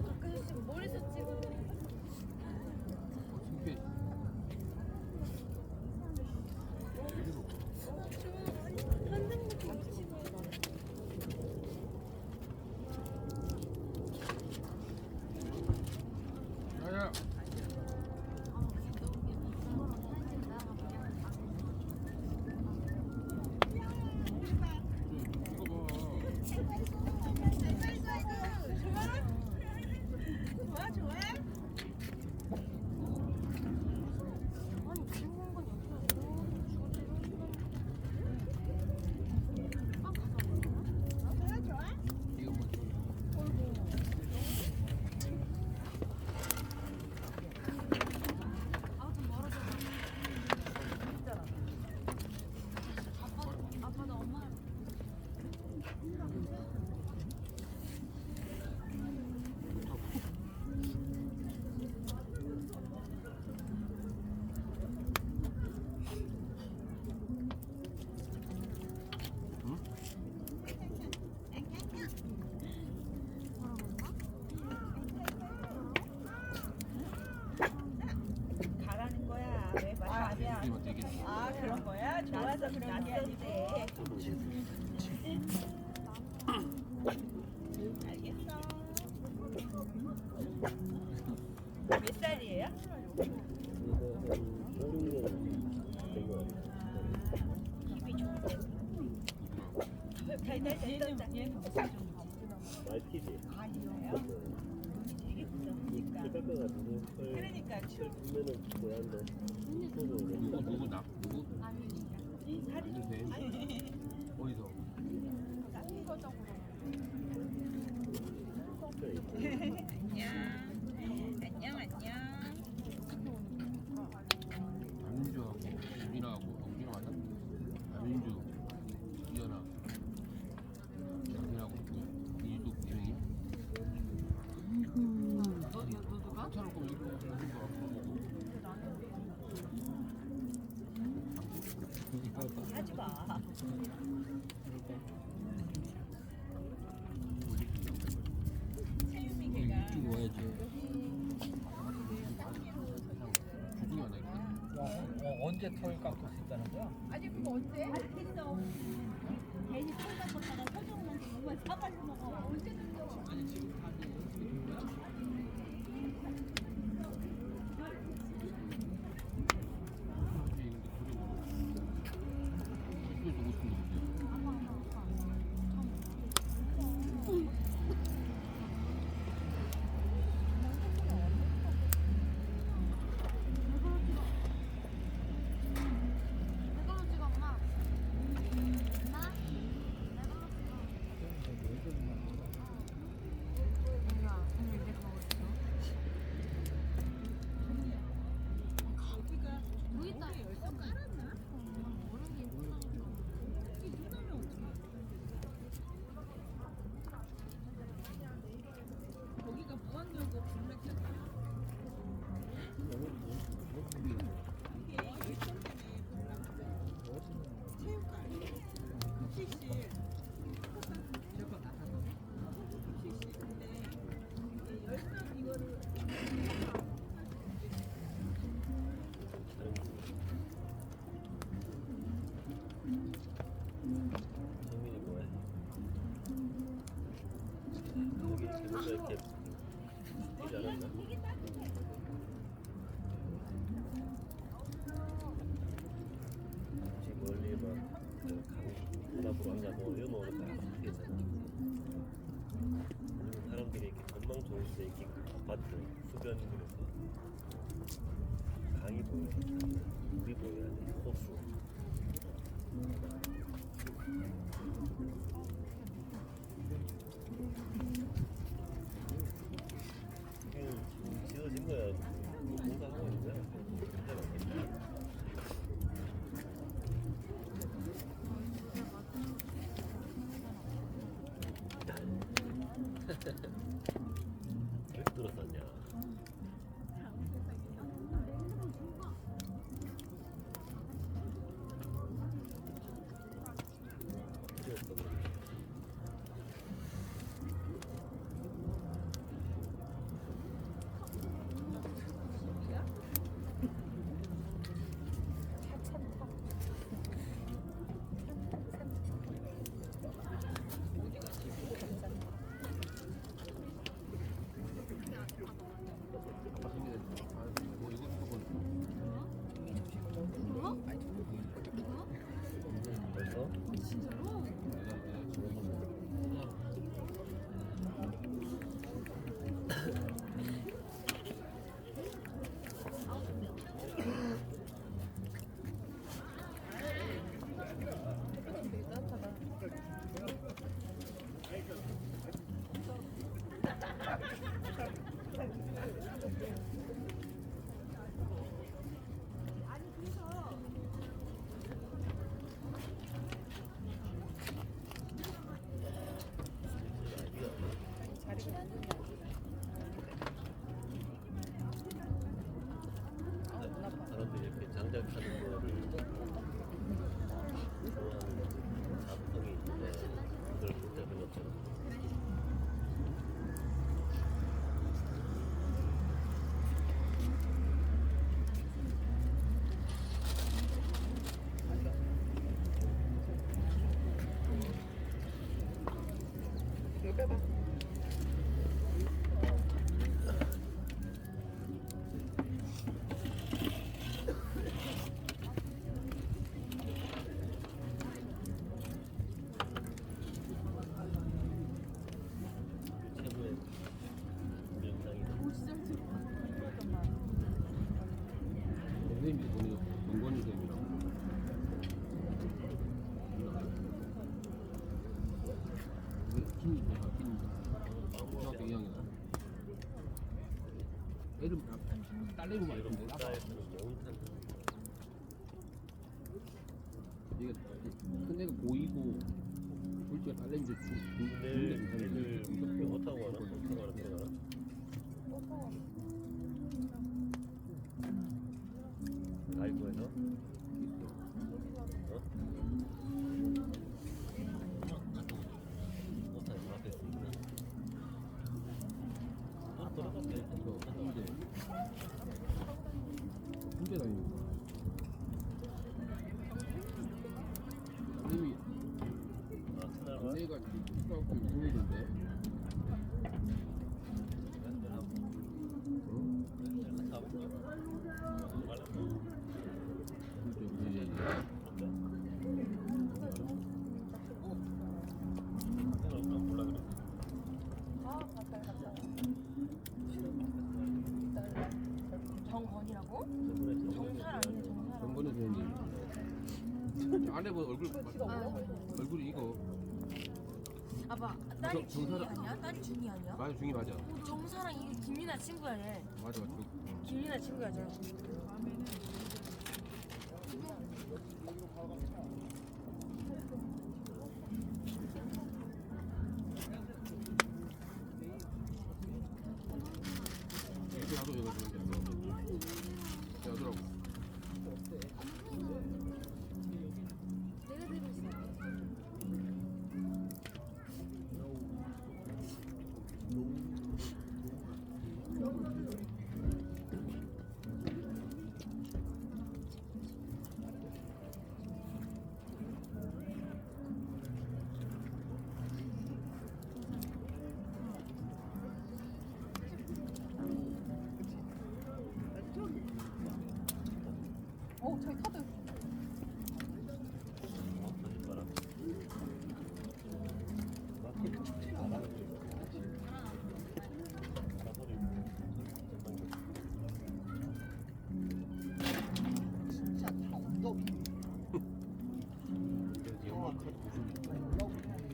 가끔씩 머리서 찍어. 야야. 가라는 거야. 왜 말이야? 아 그런 거야? 좋아서 그런 게 아닌데. 알겠어. 몇 살이에요? 입이 좋은데. 달달달달달. 얘는 무슨 좀 말티지. 아니에요? 되게 부드러우니까. 그러니까 누구 그러니까 철 보면은 고양도 누구 나? 누구? 살이 네. 어디서? 안녕 안녕. 안민주하고 우진하고 우진아 맞나? 안민주, 이현아, 양진하고 이숙 이명이. 너 누가? 차를 거면 이렇게 오는 거 같고. 하지 마. 채유미 걔가 이쪽 와야지. 죽으면 안 되겠다. 언제 털 깎을 수 있다는 거야? 아니 그거 언제? 알겠어. 괜히 털 깎았다가 서정한테 정말 사가지고 먹어. 언제 들려? 아니 지금 다 이제 연습이 된 거야? 거기가 무한열고 블랙이잖아. 이게 일정 때문에 체육관 급식실 급식실 근데 이게 10명 이거를 정민이 뭐해? 여기 재미가 이렇게 뛰지 않았나? 혹시 멀리 막강 바다보러 가자고 이런 거는 다 하겠잖아. 요즘 사람들이 이렇게 전망 좋은데 이렇게 아파트 수변 그래서 강이 보여야 돼. 물이 보여야 돼. 호수. 지금 지어진 거야. 공사하고 있는 거야. 왜 들었었냐? 그랬어. 딸내미 많이 이런 든데. 문자에서는 몽탄 얘가 큰 애가 보이고 둘째가 딸내미 중 내일 뭐 타고 가나? 뭐 타고 가나? 들어가나? 다이코에서? 어? 못하는 거 앞에 있으니까 떨어졌대 혼자 다니는 거야. 딸내미 아 그날 봐? 내가 초등학교 6학년인데. 정건이라고? 정살 아니에요 정살. 정권에서 했는데 아내분 얼굴이 이거 아빠 딸이 준이 정사랑- 아니야? 딸이 준이 아니야? 맞아 중이 맞아. 정사랑 이게 김리나 친구야 얘. 맞아. 김리나 친구야 쟤. 이렇게 나도 이거 야더라고. 내가 들고 있어. 저기 카드. 진짜 다 엉덩이. 영화 카드 무슨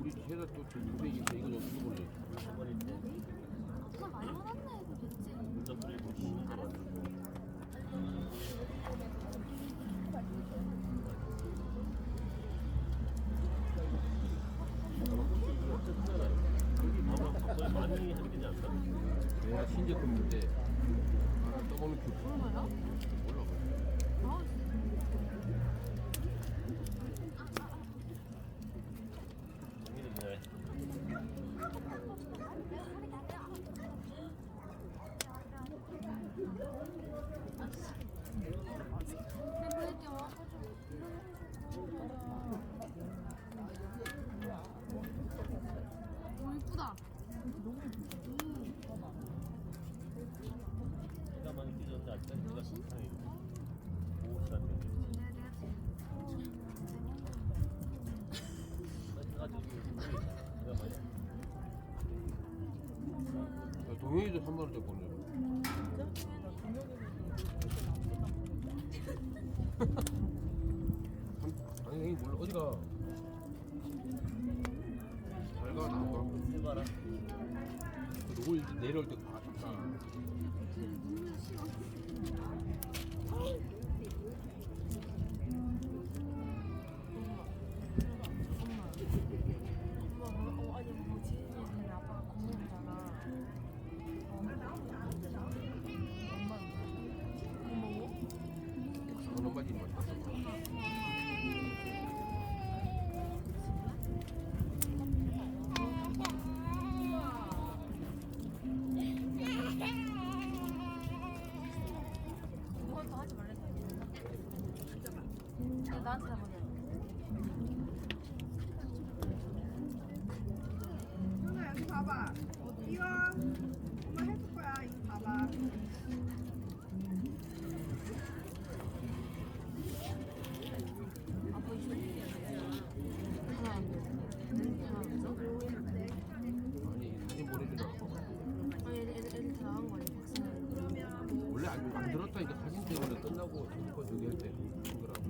우리 제가 또 동생이 있어. 이거 좀 읽어볼래. 누가 말 많았나 해도 됐지. 많이 하게 되지 않나? 내가 신제품인데 떠먹는 그 얼마야? 몰라. 아, 내가 보낼게 와가지고. 오 이쁘다. 해가 많이 뛰었는데 아직까지 해가 정상이에요. 오후 시간 되는데. 해가 많이. 동영이도 3만 원짜리 보내줘. 아니 형이 몰라 어디가 잘가 나와. 해봐라. 그리고 이제 내려올 때 가. 아니 뭐지? 근데 아빠가 공무원이잖아. 그런 바지 입만 땄어. 그건 더 하지 말랬어. 앉아봐. 나한테 해보자. 현아 여기 봐봐. 이거 엄마 해줄 거야. 이거 봐봐. 아 보이시네. 그렇다니까 사진 때문에 끝나고 저거 저기 할 때 그거라고.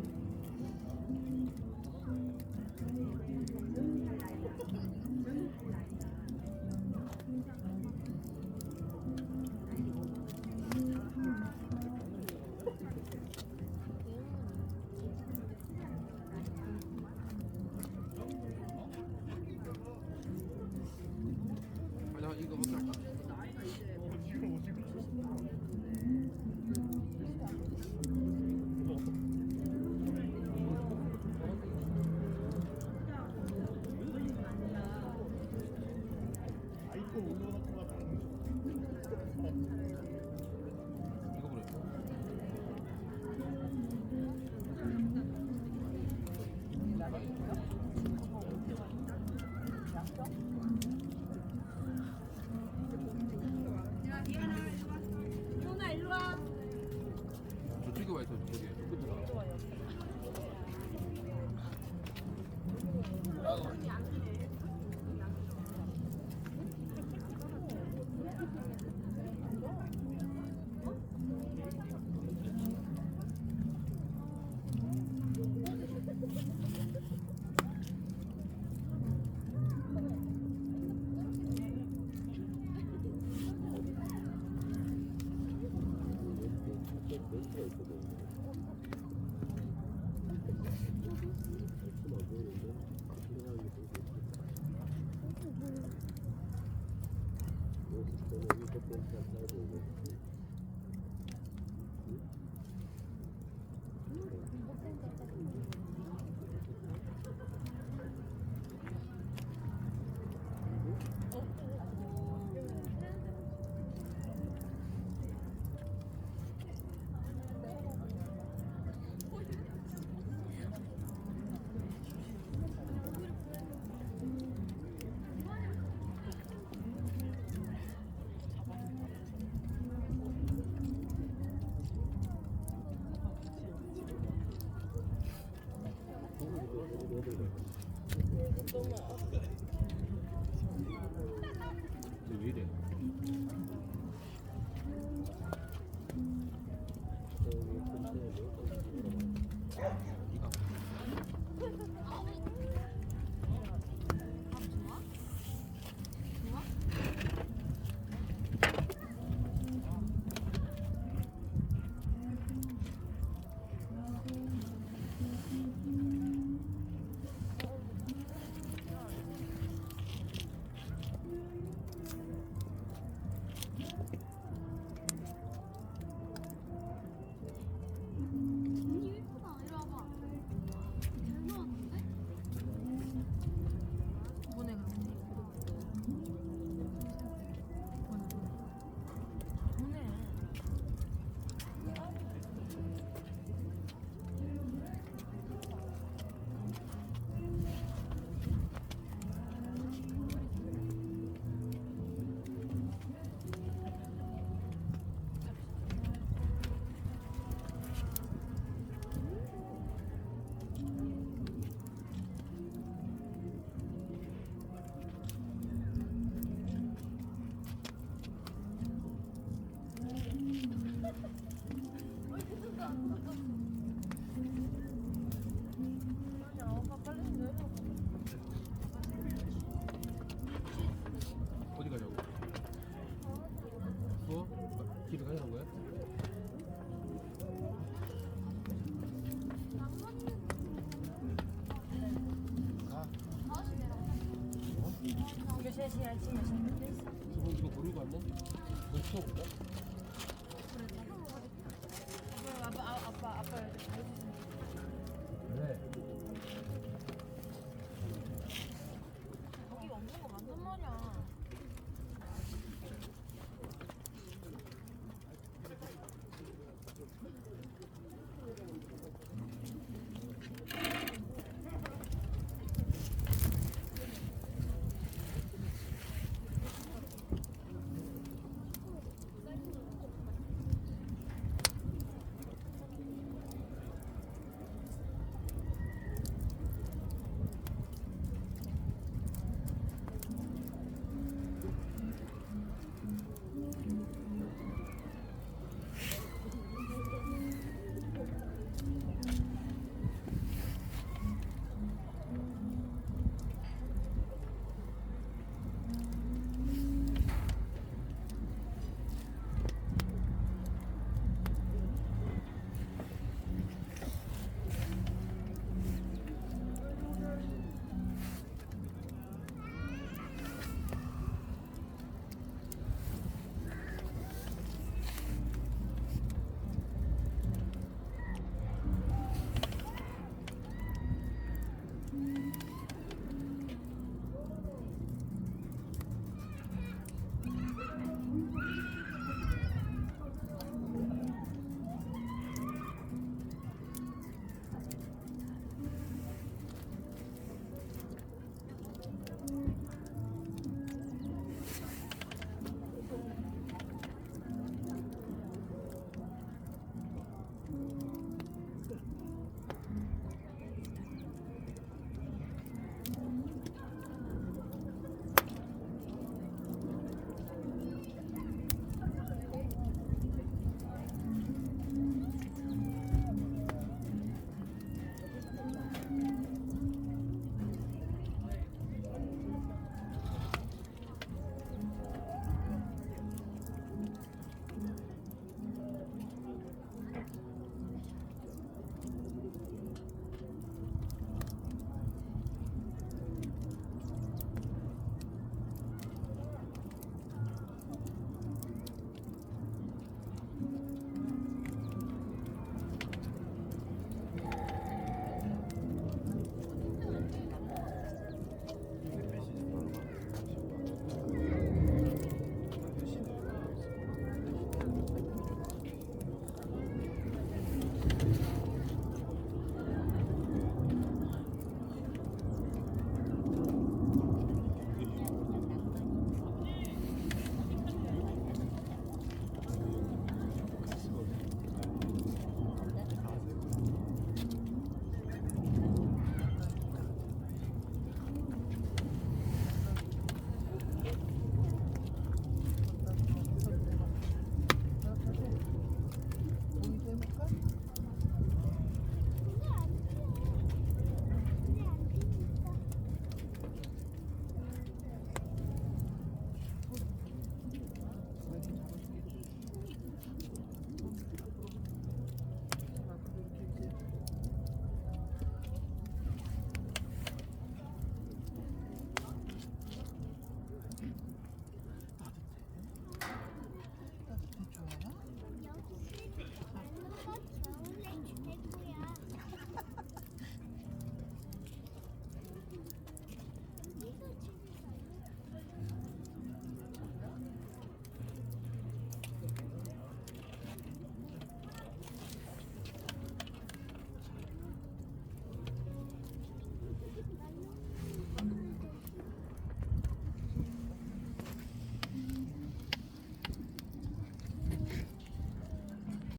야 이거 어떨까? 이거 보래. 누나 일로 와. 저쪽에 와 있어 저쪽에. 끝에가. 왜 이래? 이거 언니 예쁘다. 이리 와봐. 잘 나왔는데? 보내 그럼. 보내. 어디 가냐고? 수어? 집에 가자는 거야? 가. 이거 3시 아침에 수건 이거 버리고 왔네? 너 수어 볼까?